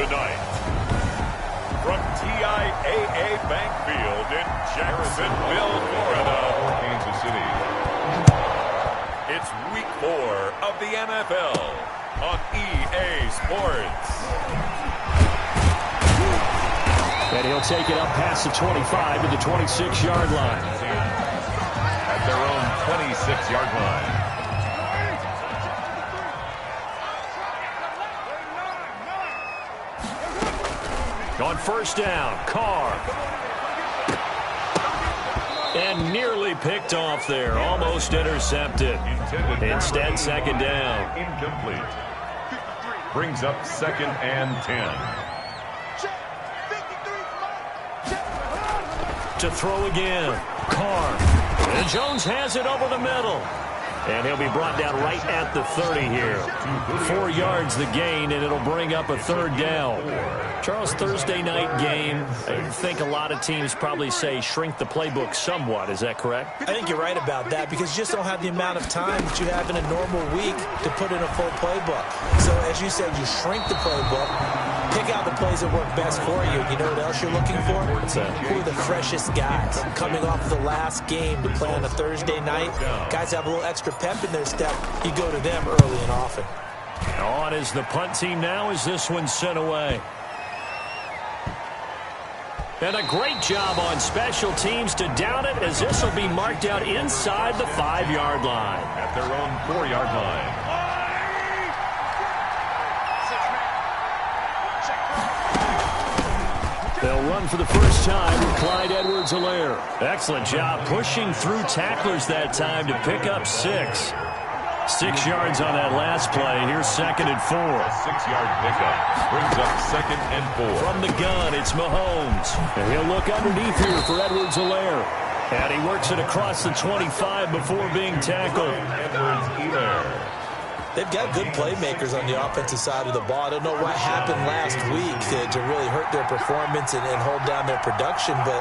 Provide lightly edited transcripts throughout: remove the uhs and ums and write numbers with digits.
Tonight, from TIAA Bank Field in Jacksonville, Florida, Kansas City, it's Week 4 of the NFL on EA Sports. And he'll take it up past the 25 to the 26-yard line. At their own 26-yard line. On first down, Carr. And nearly picked off there. Almost intercepted. Instead, second down. Incomplete. Brings up 2nd and 10. To throw again. Carr. And Jones has it over the middle. And he'll be brought down right at the 30 here. 4 yards the gain, and it'll bring up a third down. Charles, Thursday night game, I think a lot of teams probably say shrink the playbook somewhat. Is that correct? I think you're right about that because you just don't have the amount of time that you have in a normal week to put in a full playbook. So, as you said, you shrink the playbook, pick out the plays that work best for you. You know what else you're looking for? What's that? Who are the freshest guys coming off the last game to play on a Thursday night? Guys have a little extra pep in their step. You go to them early and often. On is the punt team now as this one's sent away. And a great job on special teams to down it as this will be marked out inside the 5-yard line. At their own 4-yard line. They'll run for the first time with Clyde Edwards-Helaire. Excellent job pushing through tacklers that time to pick up 6. 6 yards on that last play. Here's 2nd and 4. A 6-yard pickup brings up 2nd and 4. From the gun, it's Mahomes. And he'll look underneath here for Edwards-Helaire. And he works it across the 25 before being tackled. Edwards-Helaire. They've got good playmakers on the offensive side of the ball. I don't know what happened last week to really hurt their performance and hold down their production, but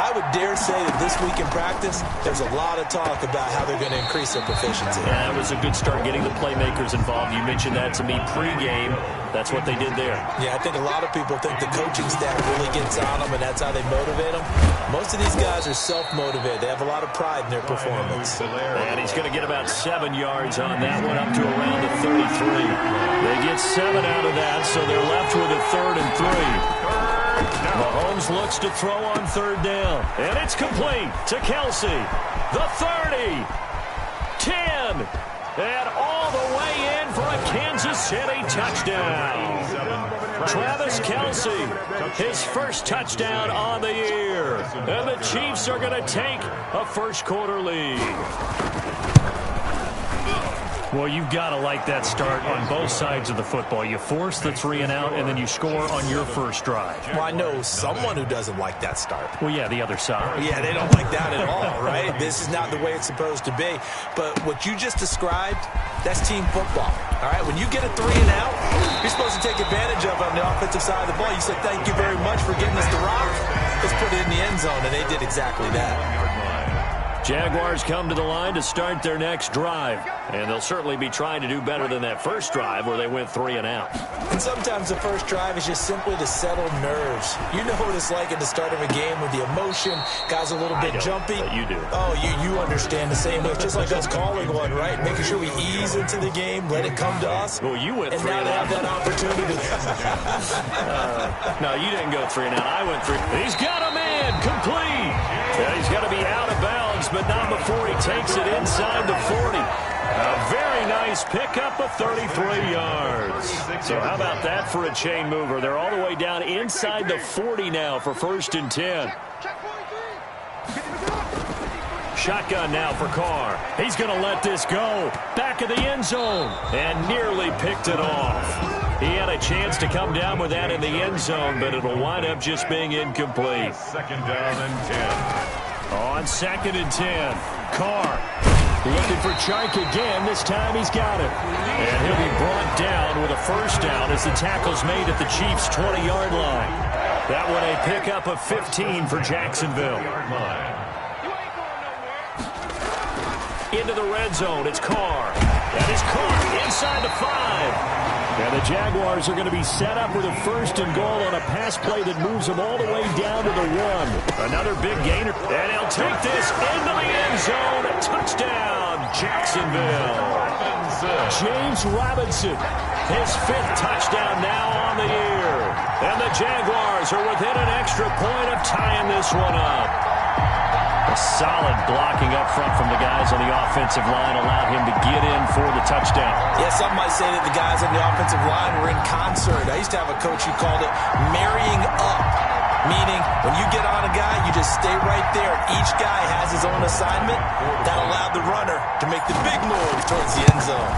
I would dare say that this week in practice, there's a lot of talk about how they're going to increase their proficiency. Yeah, it was a good start getting the playmakers involved. You mentioned that to me pregame. That's what they did there. Yeah, I think a lot of people think the coaching staff really gets on them, and that's how they motivate them. Most of these guys are self-motivated. They have a lot of pride in their performance. And he's going to get about 7 yards on that one, up to around the 33. They get 7 out of that, so they're left with a 3rd and 3. Mahomes looks to throw on 3rd down. And it's complete to Kelsey. The 30. 10. And all the way in for a Kansas City touchdown. Travis Kelsey, his first touchdown on the year. And the Chiefs are going to take a first-quarter lead. Well, you've got to like that start on both sides of the football. You force the 3 and out, and then you score on your first drive. Well, I know someone who doesn't like that start. Well, yeah, the other side. Yeah, they don't like that at all, right? This is not the way it's supposed to be. But what you just described, that's team football, all right? When you get a 3 and out, you're supposed to take advantage of it on the offensive side of the ball. You said, thank you very much for getting us the rock. Let's put it in the end zone, and they did exactly that. Jaguars come to the line to start their next drive. And they'll certainly be trying to do better than that first drive where they went 3 and out. And sometimes the first drive is just simply to settle nerves. You know what it's like at the start of a game with the emotion. Guys a little bit jumpy. But you do. Oh, you understand the same way. It's just like us calling one, right? Making sure we ease into the game, let it come to us. Well, you went 3 and now they have that opportunity. No, you didn't go 3 and out. I went 3. He's got a man complete. Yeah, he's got to be out of bounds, but not before he takes it inside the 40. A very nice pickup of 33 yards. So how about that for a chain mover? They're all the way down inside the 40 now for 1st and 10. Shotgun now for Carr. He's going to let this go. Back of the end zone. And nearly picked it off. He had a chance to come down with that in the end zone, but it'll wind up just being incomplete. 2nd down and 10. On 2nd and 10. Carr looking for Chark again. This time he's got it. And he'll be brought down with a first down as the tackle's made at the Chiefs' 20-yard line. That one a pickup of 15 for Jacksonville. Into the red zone. It's Carr. And it's Carr inside the 5. And the Jaguars are going to be set up with a 1st and goal on a pass play that moves them all the way down to the 1. Another big gainer. And he'll take this into the end zone. A touchdown, Jacksonville. James Robinson, his 5th touchdown now on the year. And the Jaguars are within an extra point of tying this one up. A solid blocking up front from the guys on the offensive line allowed him to get in for the touchdown. Yeah, some might say that the guys on the offensive line were in concert. I used to have a coach who called it marrying up, meaning when you get on a guy, you just stay right there. Each guy has his own assignment. That allowed the runner to make the big move towards the end zone.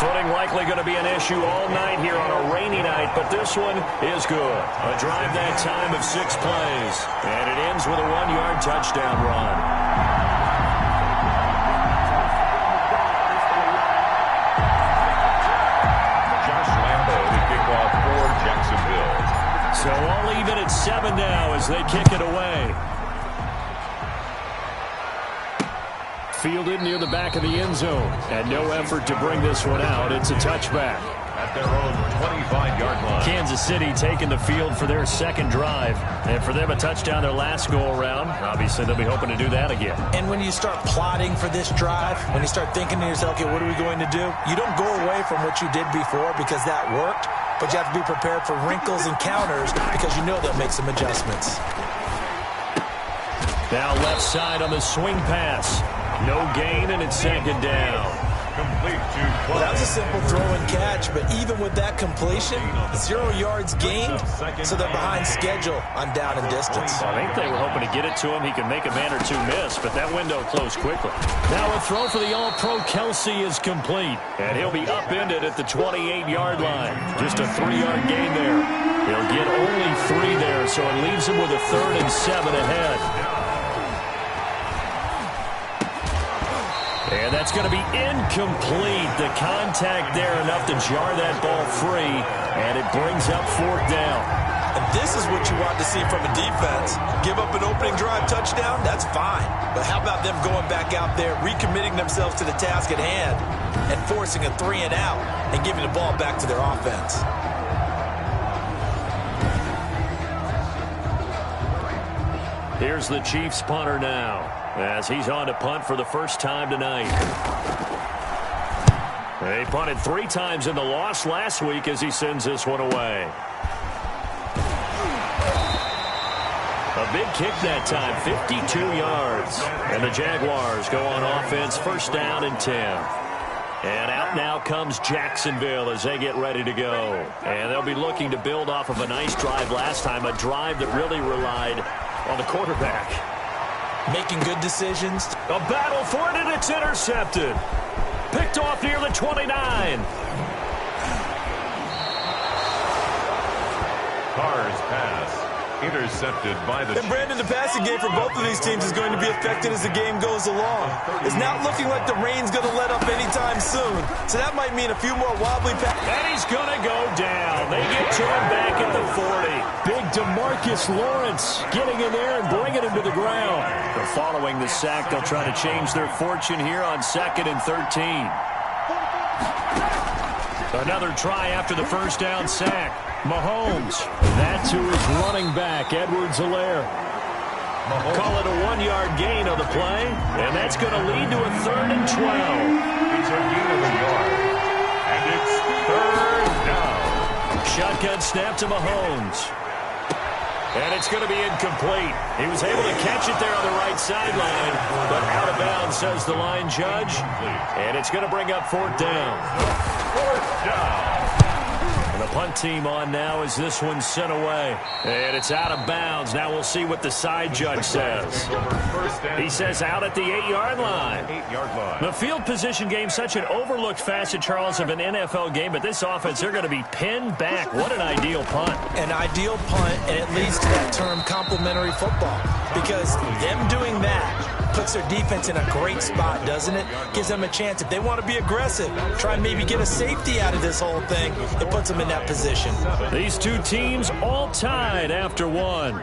Footing likely going to be an issue all night here on a rainy night, but this one is good. A drive that time of 6 plays, and it ends with a 1-yard touchdown run. Josh Lambo to kick off for Jacksonville. So all even at 7 now as they kick it away. Fielded near the back of the end zone. And no effort to bring this one out. It's a touchback. At their own 25-yard line. Kansas City taking the field for their 2nd drive. And for them, a touchdown their last go-around. Obviously, they'll be hoping to do that again. And when you start plotting for this drive, when you start thinking to yourself, okay, what are we going to do? You don't go away from what you did before because that worked. But you have to be prepared for wrinkles and counters because you know they'll make some adjustments. Now left side on the swing pass. No gain, and it's 2nd down. Complete to Well, that was a simple throw and catch, but even with that completion, 0 yards gained, so they're behind schedule on down and distance. I think they were hoping to get it to him. He could make a man or two miss, but that window closed quickly. Now a throw for the All-Pro Kelsey is complete, and he'll be upended at the 28-yard line. Just a 3-yard gain there. He'll get only 3 there, so it leaves him with a 3rd and 7 ahead. And that's going to be incomplete. The contact there enough to jar that ball free, and it brings up 4th down. And this is what you want to see from a defense. Give up an opening drive touchdown, that's fine. But how about them going back out there, recommitting themselves to the task at hand, and forcing a 3 and out, and giving the ball back to their offense. Here's the Chiefs punter now, as he's on to punt for the first time tonight. They punted 3 times in the loss last week as he sends this one away. A big kick that time, 52 yards. And the Jaguars go on offense, 1st down and 10. And out now comes Jacksonville as they get ready to go. And they'll be looking to build off of a nice drive last time, a drive that really relied on the quarterback. Making good decisions. A battle for it, and it's intercepted. Picked off near the 29. Carr's pass. Intercepted by the And Brandon, the passing game for both of these teams is going to be affected as the game goes along. It's not looking like the rain's going to let up anytime soon. So that might mean a few more wobbly passes. And he's going to go down. They get to him back at the 40. Big DeMarcus Lawrence getting in there and bringing him to the ground. But following the sack, they'll try to change their fortune here on 2nd and 13. Another try after the 1st down sack. Mahomes. That to his running back, Edwards-Helaire. Call it a 1-yard gain on the play, and that's going to lead to a 3rd and 12. It's a gain of a yard, and it's 3rd down. Shotgun snap to Mahomes. And it's going to be incomplete. He was able to catch it there on the right sideline, but out of bounds, says the line judge. And it's going to bring up 4th down. 4th down. And the punt team on now as this one's sent away. And it's out of bounds. Now we'll see what the side judge says. He says out at the 8-yard line. 8-yard line. The field position game, such an overlooked facet, Charles, of an NFL game. But this offense, they're going to be pinned back. What an ideal punt. An ideal punt, and it leads to that term complementary football. Because them doing that puts their defense in a great spot, doesn't it? Gives them a chance. If they want to be aggressive, try and maybe get a safety out of this whole thing, it puts them in that position. These two teams all tied after one.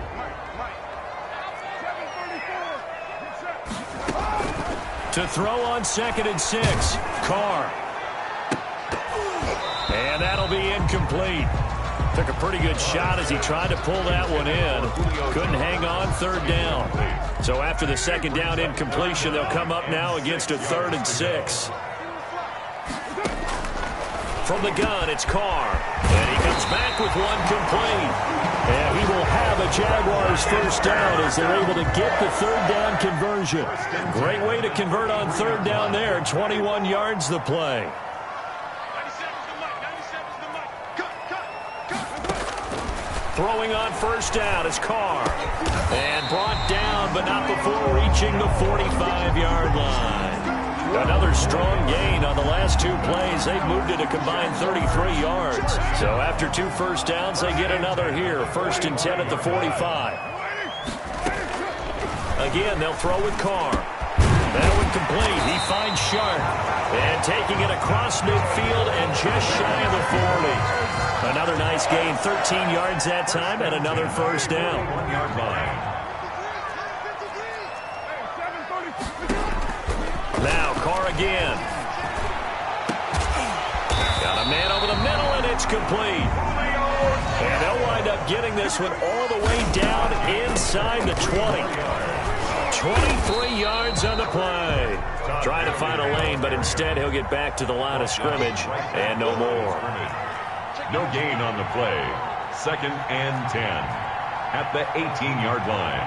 To throw on 2nd and 6, Carr. And that'll incomplete. Took a pretty good shot as he tried to pull that one in. Couldn't hang on, third down. So after the second down incompletion, they'll come up now against a 3rd and 6. From the gun, it's Carr. And he comes back with one complete. And he will have a Jaguars first down as they're able to get the third down conversion. Great way to convert on third down there. 21 yards the play. Throwing on first down is Carr. And brought down, but not before reaching the 45-yard line. Another strong gain on the last 2 plays. They've moved it a combined 33 yards. So after 2 first downs, they get another here. 1st and 10 at the 45. Again, they'll throw with Carr. That one complete. He finds Sharp. And taking it across midfield and just shy of the 40. Another nice gain. 13 yards that time and another first down. 1-yard line. Now Carr again. Got a man over the middle, and it's complete. And they'll wind up getting this one all the way down inside the 20. 23 yards on the play. Trying to find a lane, but instead he'll get back to the line of scrimmage and no more. No gain on the play. 2nd and 10 at the 18-yard line.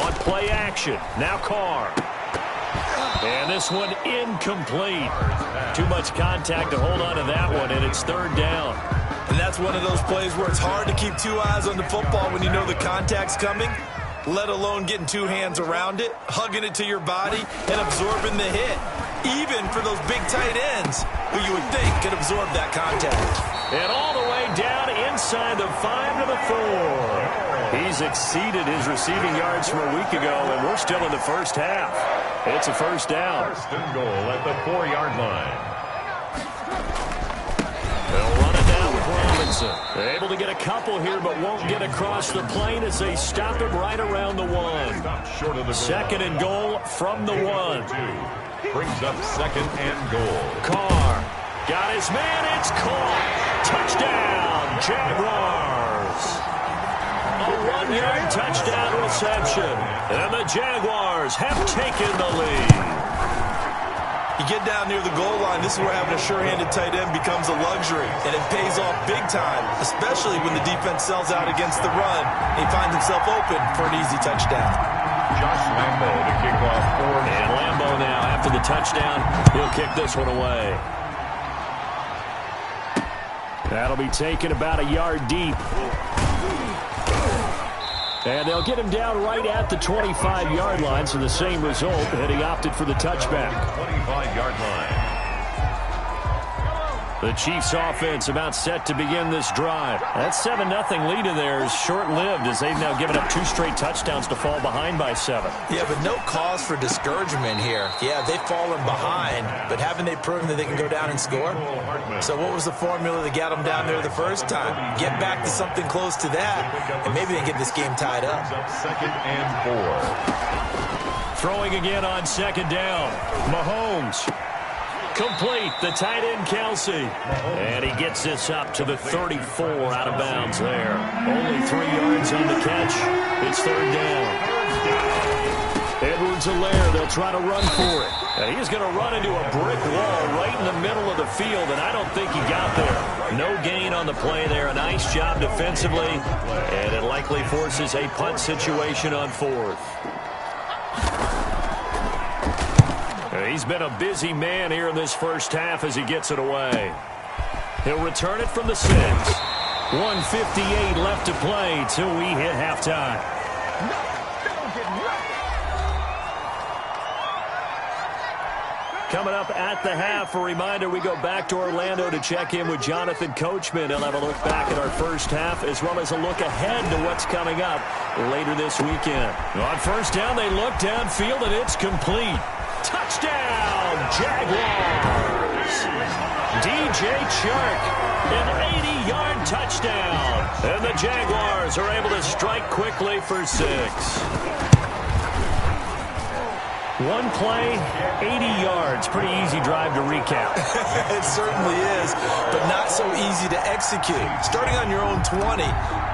On play action, now Carr. And this one incomplete. Too much contact to hold on to that one, and it's third down. And that's one of those plays where it's hard to keep 2 eyes on the football when you know the contact's coming, let alone getting 2 hands around it, hugging it to your body, and absorbing the hit. Even for those big tight ends who you would think could absorb that contact. And all the way down inside the 5 to the 4. He's exceeded his receiving yards from a week ago, and we're still in the first half. It's a first down. 1st and goal at the 4-yard line. They'll run it down with Robinson. They're able to get a couple here, but won't get across the plane as they stop him right around the 1. Short of the 2nd and goal from the 1. Brings up 2nd and goal. Carr got his man. It's caught. Touchdown, Jaguars. A 1-yard touchdown reception. And the Jaguars have taken the lead. You get down near the goal line, this is where having a sure-handed tight end becomes a luxury. And it pays off big time, especially when the defense sells out against the run. And he finds himself open for an easy touchdown. Josh Lambo to kick off 4. And Lambo now, after the touchdown, he'll kick this one away. That'll be taken about a yard deep. And they'll get him down right at the 25-yard line, so the same result, and he opted for the touchback. 25-yard line. The Chiefs offense about set to begin this drive. That 7-0 lead of theirs short-lived as they've now given up 2 straight touchdowns to fall behind by 7. Yeah, but no cause for discouragement here. Yeah, they've fallen behind, but haven't they proven that they can go down and score? So what was the formula that got them down there the first time? Get back to something close to that, and maybe they get this game tied up. 2nd and 4. Throwing again on 2nd down. Mahomes. Complete, the tight end, Kelsey. And he gets this up to the 34 out of bounds there. Only 3 yards on the catch. It's third down. Edwards-Helaire, they'll try to run for it. And he's going to run into a brick wall right in the middle of the field, and I don't think he got there. No gain on the play there. A nice job defensively, and it likely forces a punt situation on 4th. He's been a busy man here in this first half as he gets it away. He'll return it from the 6. 1:58 left to play till we hit halftime. Coming up at the half, a reminder, we go back to Orlando to check in with Jonathan Coachman. He'll have a look back at our first half as well as a look ahead to what's coming up later this weekend. On first down, they look downfield, and it's complete. Touchdown, Jaguars! DJ Chark, an 80-yard touchdown. And the Jaguars are able to strike quickly for 6. One play, 80 yards. Pretty easy drive to recap. It certainly is, but not so easy to execute. Starting on your own 20,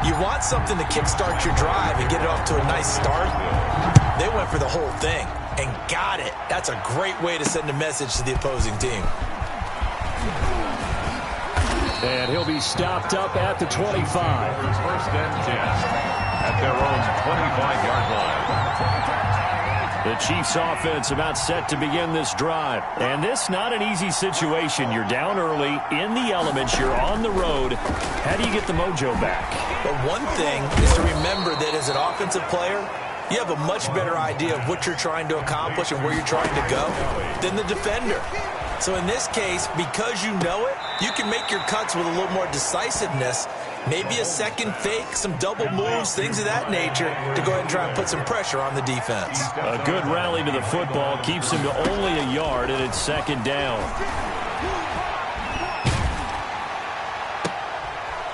you want something to kickstart your drive and get it off to a nice start. They went for the whole thing and got it. That's a great way to send a message to the opposing team. And he'll be stopped up at the 25. First and 10 at their own 25-yard line. The Chiefs offense about set to begin this drive. And this not an easy situation. You're down early, in the elements, you're on the road. How do you get the mojo back? But one thing is to remember that as an offensive player, you have a much better idea of what you're trying to accomplish and where you're trying to go than the defender. So in this case, because you know it, you can make your cuts with a little more decisiveness. Maybe a second fake, some double moves, things of that nature to go ahead and try and put some pressure on the defense. A good rally to the football keeps him to only a yard, and it's second down.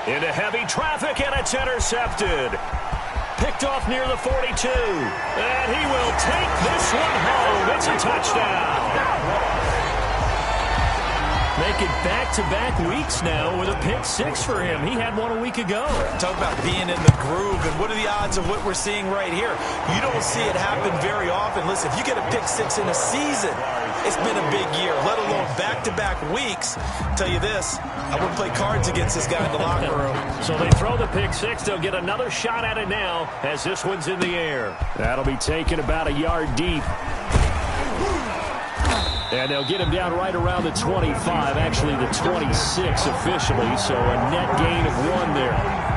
Into heavy traffic, and it's intercepted. Picked off near the 42. And he will take this one home. It's a touchdown. Make it back-to-back weeks now with a pick six for him. He had one a week ago. Talk about being in the groove, and what are the odds of what we're seeing right here? You don't see it happen very often. Listen, if you get a pick six in a season, it's been a big year, let alone back-to-back weeks. I'll tell you this, I wouldn't play cards against this guy in the locker room. So they throw the pick six. They'll get another shot at it now as this one's in the air. That'll be taken about a yard deep. And they'll get him down right around the 25, actually the 26 officially, so a net gain of 1 there.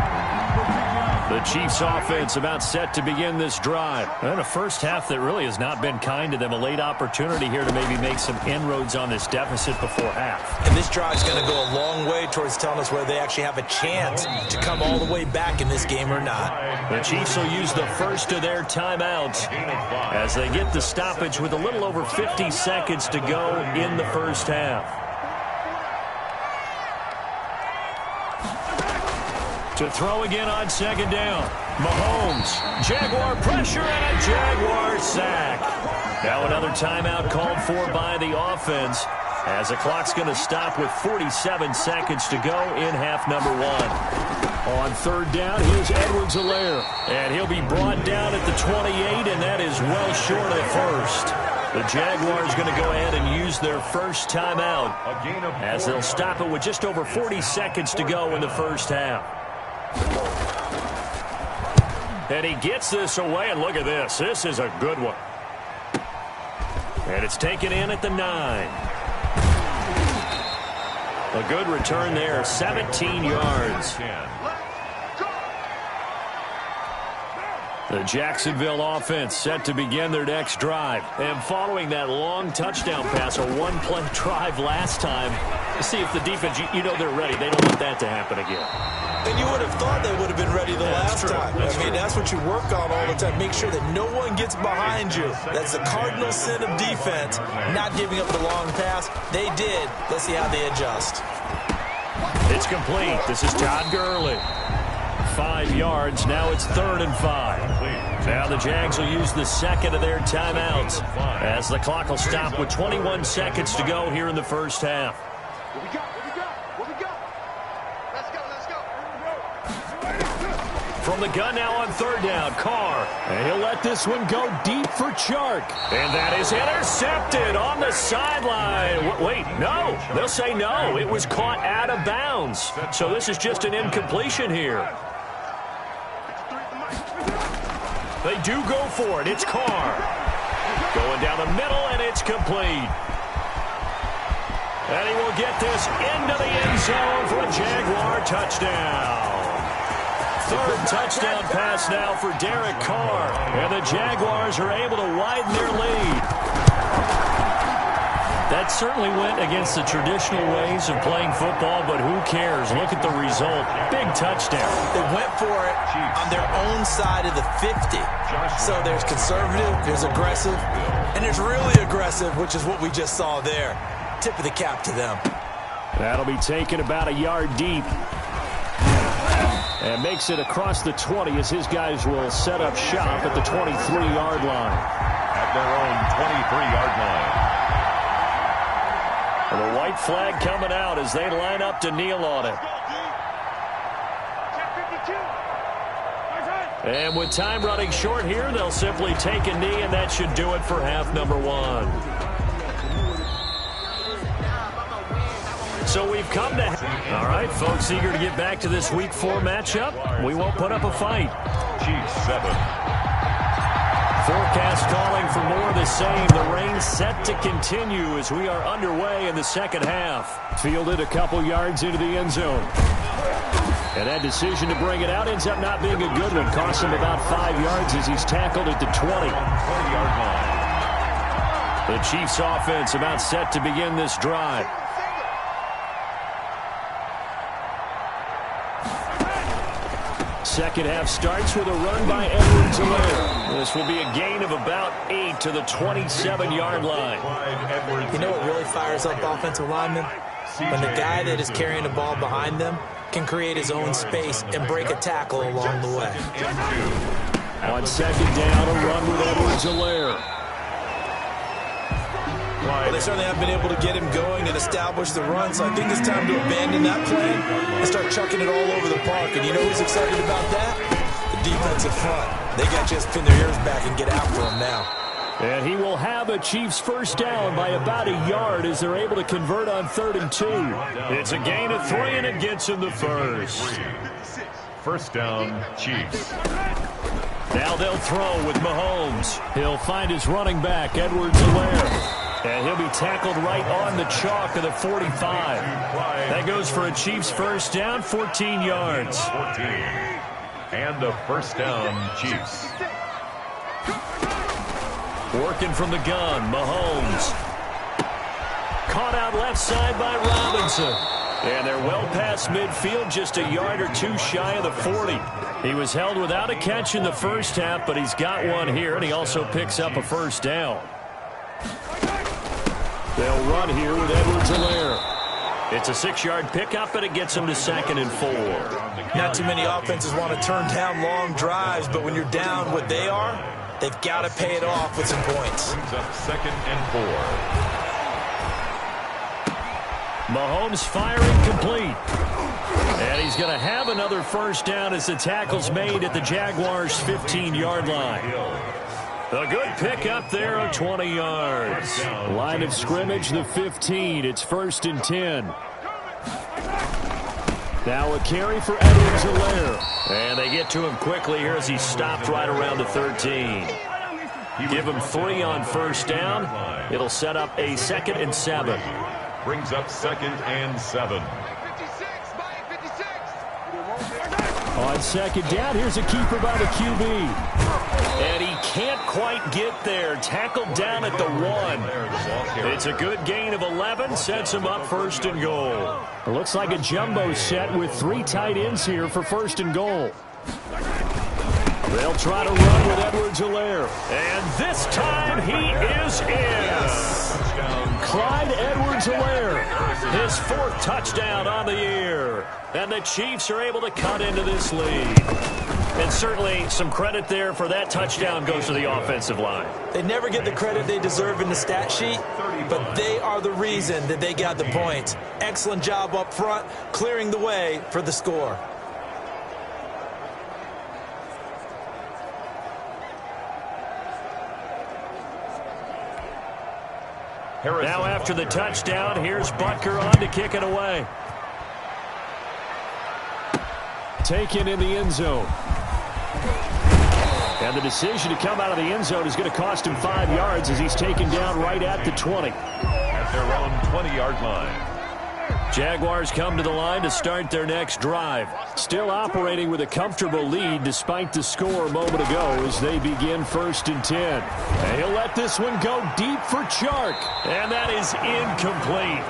The Chiefs offense about set to begin this drive. And a first half that really has not been kind to them. A late opportunity here to maybe make some inroads on this deficit before half. And this drive is going to go a long way towards telling us whether they actually have a chance to come all the way back in this game or not. The Chiefs will use the first of their timeouts as they get the stoppage with a little over 50 seconds to go in the first half. To throw again on second down. Mahomes, Jaguar pressure, and a Jaguar sack. Now another timeout called for by the offense as the clock's going to stop with 47 seconds to go in half number 1. On third down, here's Edwards-Helaire. And he'll be brought down at the 28, and that is well short of first. The Jaguars going to go ahead and use their first timeout as they'll stop it with just over 40 seconds to go in the first half. And he gets this away, and look at this. This is a good one. And it's taken in at the 9. A good return there, 17 yards. The Jacksonville offense set to begin their next drive. And following that long touchdown pass, a one-play drive last time, to see if the defense, you know they're ready. They don't want that to happen again. And you would have thought they would have been ready the last time. I mean, that's what you work on all the time. Make sure that no one gets behind you. That's the cardinal sin of defense, not giving up the long pass. They did. Let's see how they adjust. It's complete. This is Todd Gurley. 5 yards. Now it's 3rd and 5. Now the Jags will use the second of their timeouts as the clock will stop with 21 seconds to go here in the first half. From the gun now on third down, Carr. And he'll let this one go deep for Chark. And that is intercepted on the sideline. Wait, no. They'll say no. It was caught out of bounds. So this is just an incompletion here. They do go for it. It's Carr. Going down the middle, and it's complete. And he will get this into the end zone for a Jaguar touchdown. 3rd touchdown pass now for Derek Carr. And the Jaguars are able to widen their lead. That certainly went against the traditional ways of playing football, but who cares? Look at the result. Big touchdown. They went for it on their own side of the 50. So there's conservative, there's aggressive, and there's really aggressive, which is what we just saw there. Tip of the cap to them. That'll be taken about a yard deep. And makes it across the 20 as his guys will set up shop at the 23-yard line. at their own 23-yard line. The white flag coming out as they line up to kneel on it. And with time running short here, they'll simply take a knee, and that should do it for half number one. So we've come to... All right, folks, eager to get back to this Week 4 matchup. We won't put up a fight. Chiefs 7. Forecast calling for more of the same. The rain set to continue as we are underway in the second half. Fielded a couple yards into the end zone. And that decision to bring it out ends up not being a good one. Costs him about 5 yards as he's tackled at the 20. 20-yard line. The Chiefs offense about set to begin this drive. Second half starts with a run by Edwards-Helaire. This will be a gain of about 8 to the 27-yard line. You know what really fires up offensive linemen? When the guy that is carrying the ball behind them can create his own space and break a tackle along the way. On second down, a run with Edwards-Helaire. Well, they certainly have been able to get him going and establish the run, so I think it's time to abandon that plan and start chucking it all over the park. And you know who's excited about that? The defensive front. They got to just pin their ears back and get after him now. And he will have a Chiefs first down by about a yard as they're able to convert on 3rd and 2. It's a gain of 3, and it gets him the first. First down, Chiefs. Now they'll throw with Mahomes. He'll find his running back, Edwards-Helaire. And he'll be tackled right on the chalk of the 45. That goes for a Chiefs first down, 14 yards. 14. And a first down, Chiefs. Working from the gun, Mahomes. Caught out left side by Robinson. And they're well past midfield, just a yard or two shy of the 40. He was held without a catch in the first half, but he's got one here, and he also picks up a first down. They'll run here with Edwards-Helaire. It's a 6-yard pickup, and it gets him to 2nd and 4. Not too many offenses want to turn down long drives, but when you're down what they are, they've got to pay it off with some points. Brings up 2nd and 4. Mahomes firing complete. And he's going to have another first down as the tackle's made at the Jaguars' 15-yard line. A good pickup there of 20 yards. Line of scrimmage, the 15. It's 1st and 10. Now a carry for Edwards-Helaire. And they get to him quickly here as he stopped right around the 13. Give him 3 on first down. It'll set up a 2nd and 7. Brings up 2nd and 7. On second down, here's a keeper by the QB. And he can't quite get there. Tackled down at the 1. It's a good gain of 11. Sets him up 1st and goal. It looks like a jumbo set with 3 tight ends here for 1st and goal. They'll try to run with Edwards-Helaire. And this time he is in. Clyde Edwards-Helaire, his 4th touchdown on the year. And the Chiefs are able to cut into this lead. And certainly some credit there for that touchdown goes to the offensive line. They never get the credit they deserve in the stat sheet, but they are the reason that they got the points. Excellent job up front, clearing the way for the score. Now after the touchdown, here's Butker on to kick it away. Taken in the end zone. And the decision to come out of the end zone is going to cost him 5 yards as he's taken down right at the 20. At their own 20-yard line. Jaguars come to the line to start their next drive. Still operating with a comfortable lead despite the score a moment ago as they begin 1st and 10. And he'll let this one go deep for Chark. And that is incomplete.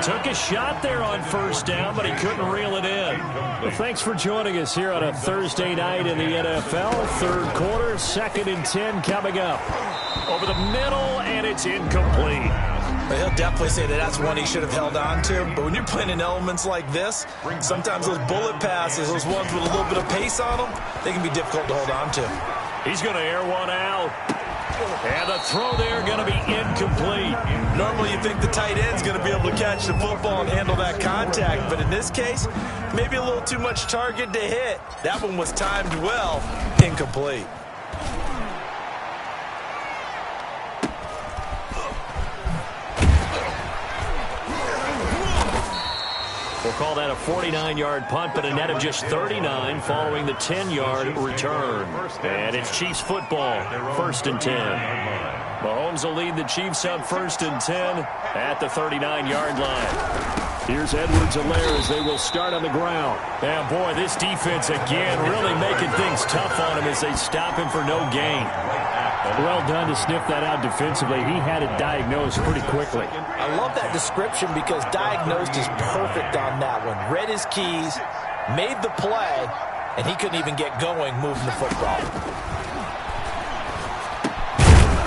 Took a shot there on first down, but he couldn't reel it in. Well, thanks for joining us here on a Thursday night in the NFL. 3rd quarter, 2nd and 10 coming up. Over the middle, and it's incomplete. But he'll definitely say that that's one he should have held on to. But when you're playing in elements like this, sometimes those bullet passes, those ones with a little bit of pace on them, they can be difficult to hold on to. He's going to air one out. And the throw there going to be incomplete. Normally you think the tight end's going to be able to catch the football and handle that contact, but in this case, maybe a little too much target to hit. That one was timed well, incomplete. We'll call that a 49-yard punt, but a net of just 39 following the 10-yard return. And it's Chiefs football, 1st and 10. Mahomes will lead the Chiefs up 1st and 10 at the 39-yard line. Here's Edwards-Helaire as they will start on the ground. And boy, this defense again really making things tough on him as they stop him for no gain. Well done to sniff that out defensively. He had it diagnosed pretty quickly. I love that description because diagnosed is perfect on that one. Read his keys, made the play, and he couldn't even get going moving the football.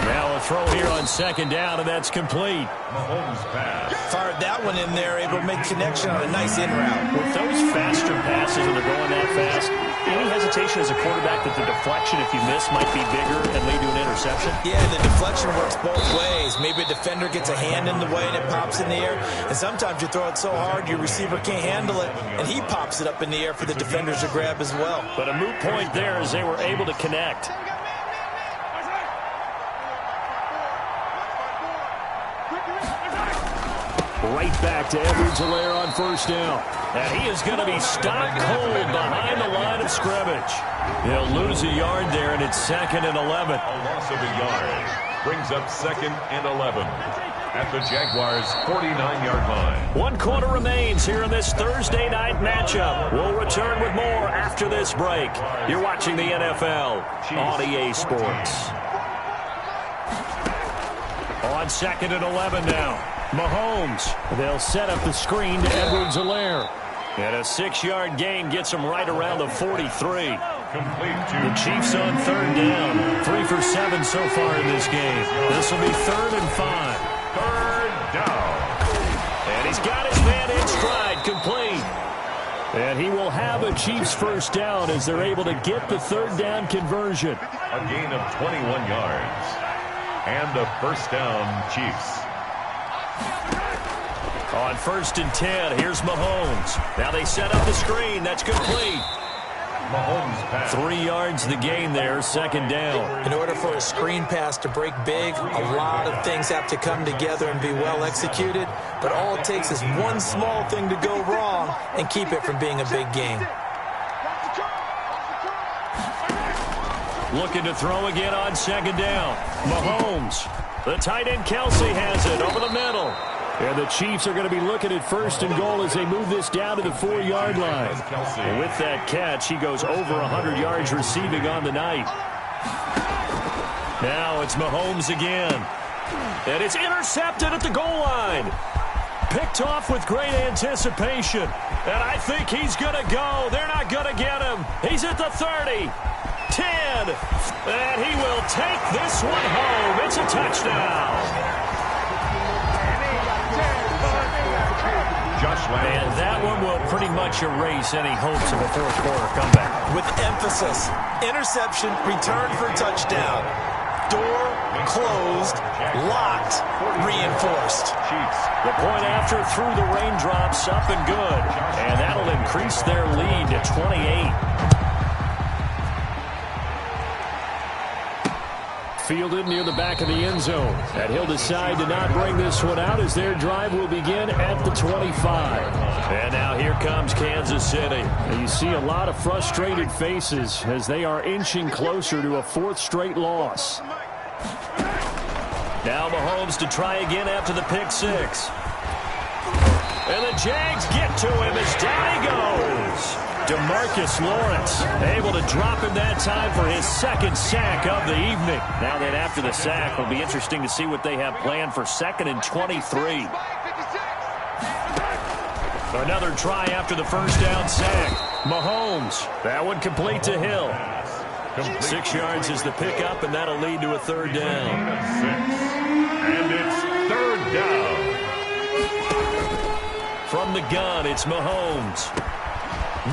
Now a throw here on 2nd down, and that's complete. Mahomes pass. Fired that one in there, able to make connection on a nice in route. With those faster passes when they're going that fast, any hesitation as a quarterback that the deflection, if you miss, might be bigger and lead to an interception? Yeah, the deflection works both ways. Maybe a defender gets a hand in the way and it pops in the air. And sometimes you throw it so hard your receiver can't handle it, and he pops it up in the air for the defenders to grab as well. But a moot point there as they were able to connect. Right back to Edwards-Helaire on 1st down. And he is going to be stopped cold behind the line of scrimmage. He'll lose a yard there, and it's 2nd and 11. A loss of a yard brings up 2nd and 11 at the Jaguars' 49-yard line. 1 quarter remains here in this Thursday night matchup. We'll return with more after this break. You're watching the NFL on EA Sports. On 2nd and 11 now. Mahomes. They'll set up the screen to Edwards-Helaire. And a 6-yard gain gets him right around the 43. Complete to The Chiefs on 3rd down. 3 for 7 so far in this game. This will be 3rd and 5. 3rd down. And he's got his man in stride, complete. And he will have a Chiefs 1st down as they're able to get the 3rd down conversion. A gain of 21 yards. And a 1st down, Chiefs. On 1st and 10, here's Mahomes. Now they set up the screen. That's complete. Mahomes pass. 3 yards the gain there, 2nd down. In order for a screen pass to break big, a lot of things have to come together and be well executed. But all it takes is one small thing to go wrong and keep it from being a big game. Looking to throw again on 2nd down. Mahomes. The tight end Kelsey has it over the middle. And the Chiefs are going to be looking at 1st and goal as they move this down to the 4-yard line. And with that catch, he goes over 100 yards receiving on the night. Now it's Mahomes again. And it's intercepted at the goal line. Picked off with great anticipation. And I think he's going to go. They're not going to get him. He's at the 30. 10. And he will take this one home. It's a touchdown. And that one will pretty much erase any hopes of a 4th quarter comeback. With emphasis, interception, return for touchdown. Door closed, locked, reinforced. The point after through the raindrops, up and good. And that'll increase their lead to 28. Fielded near the back of the end zone. And he'll decide to not bring this one out as their drive will begin at the 25. And now here comes Kansas City. And you see a lot of frustrated faces as they are inching closer to a 4th straight loss. Now Mahomes to try again after the pick 6. And the Jags get to him as down he goes. DeMarcus Lawrence able to drop him that time for his 2nd sack of the evening. Now that after the sack, it'll be interesting to see what they have planned for 2nd and 23. Another try after the 1st down sack. Mahomes, that one complete to Hill. 6 yards is the pickup, and that'll lead to a 3rd down. And it's 3rd down. From the gun, it's Mahomes.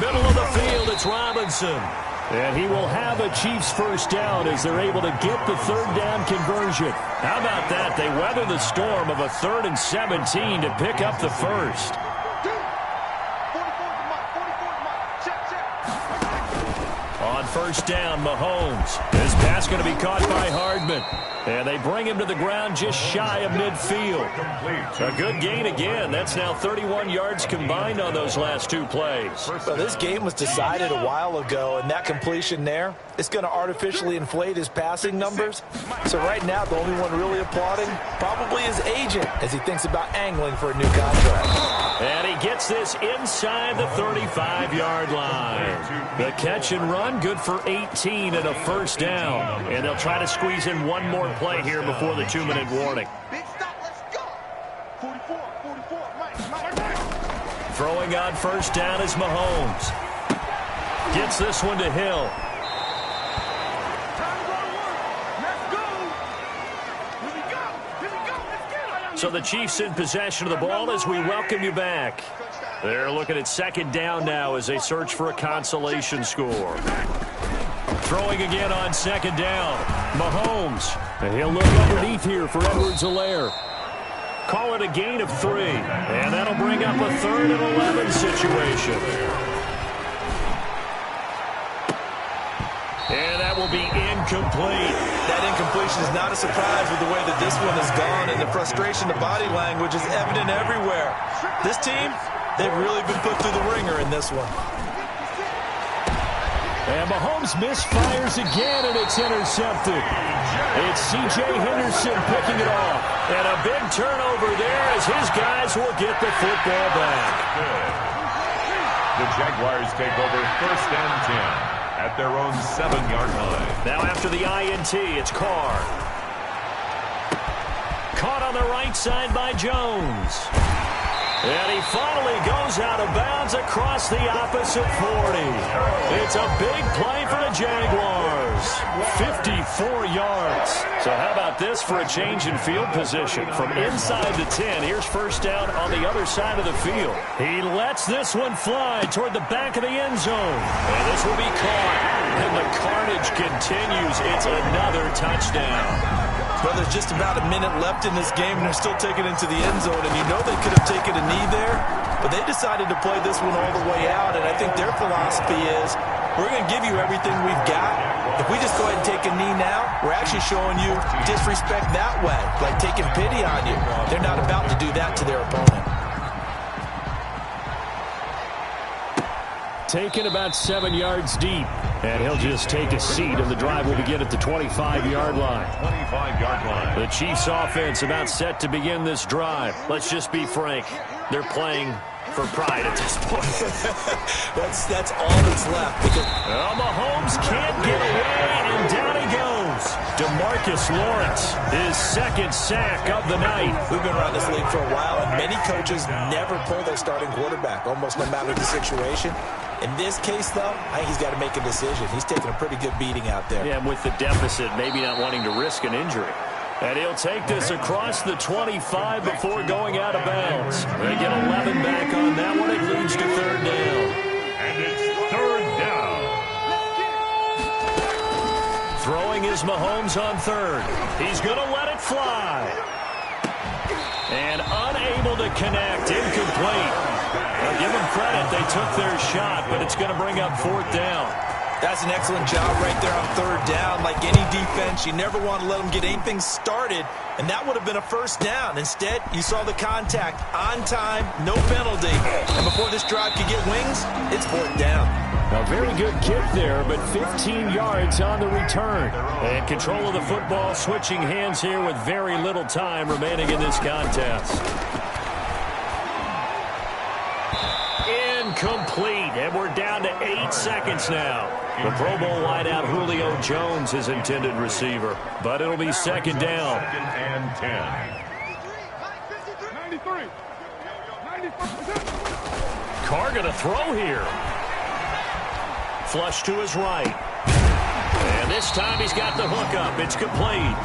Middle of the field, it's Robinson. And he will have a Chiefs first down as they're able to get the third down conversion. How about that? They weather the storm of a 3rd and 17 to pick up the first. On first down, Mahomes. This pass going to be caught by Hardman. And they bring him to the ground just shy of midfield. A good gain again. That's now 31 yards combined on those last 2 plays. Well, this game was decided a while ago, and that completion there, it's going to artificially inflate his passing numbers. So right now, the only one really applauding probably his agent as he thinks about angling for a new contract. And he gets this inside the 35-yard line. The catch and run, good for 18 and a first down. And they'll try to squeeze in one more play here before the 2-minute warning. Big stop, let's go. 44, Mike. Throwing on first down is Mahomes. Gets this one to Hill. So the Chiefs in possession of the ball as we welcome you back. They're looking at second down now as they search for a consolation score. Throwing again on second down. Mahomes. And he'll look underneath here for Edwards-Helaire. Call it a gain of 3. And that'll bring up a 3rd and 11 situation. And that will be incomplete. That incompletion is not a surprise with the way that this one has gone, and the frustration, the body language is evident everywhere. This team, they've really been put through the ringer in this one. And Mahomes misfires again, and it's intercepted. It's C.J. Henderson picking it off. And a big turnover there as his guys will get the football back. The Jaguars take over first and 10 at their own 7-yard line. Now after the INT, it's Carr. Caught on the right side by Jones. And he finally goes out of bounds across the opposite 40. It's a big play for the Jaguars. 54 yards. So how about this for a change in field position? From inside the 10, here's first down on the other side of the field. He lets this one fly toward the back of the end zone. And this will be caught. And the carnage continues. It's another touchdown. Well, there's just about a minute left in this game, and they're still taking it into the end zone. And you know they could have taken a knee there, but they decided to play this one all the way out. And I think their philosophy is, we're going to give you everything we've got. If we just go ahead and take a knee now, we're actually showing you disrespect that way, like taking pity on you. They're not about to do that to their opponent. Taken about 7 yards deep. And he'll just take a seat, and the drive will begin at the 25-yard line. 25-yard line. The Chiefs offense about set to begin this drive. Let's just be frank. They're playing for pride at this point. That's all that's left. Because Mahomes can't get away, and down he goes. DeMarcus Lawrence, his second sack of the night. We've been around this league for a while, and many coaches never pull their starting quarterback, almost no matter the situation. In this case, though, I think he's got to make a decision. He's taking a pretty good beating out there. Yeah, and with the deficit, maybe not wanting to risk an injury. And he'll take this across the 25 before going out of bounds. They get 11 back on that one. It leads to third down. And it's third down. Throwing is Mahomes on third. He's going to let it fly. And unable to connect. Incomplete. I'll give them credit. They took their shot, but it's going to bring up fourth down. That's an excellent job right there on third down. Like any defense, you never want to let them get anything started, and that would have been a first down. Instead, you saw the contact on time, no penalty. And before this drive could get wings, it's fourth down. A very good kick there, but 15 yards on the return. And control of the football switching hands here with very little time remaining in this contest. Incomplete, and we're down to 8 seconds now. The Pro Bowl wideout Julio Jones is intended receiver, but it'll be second down. Second and 10. 93. Carr going to throw here. Flush to his right. And this time he's got the hook up. It's complete.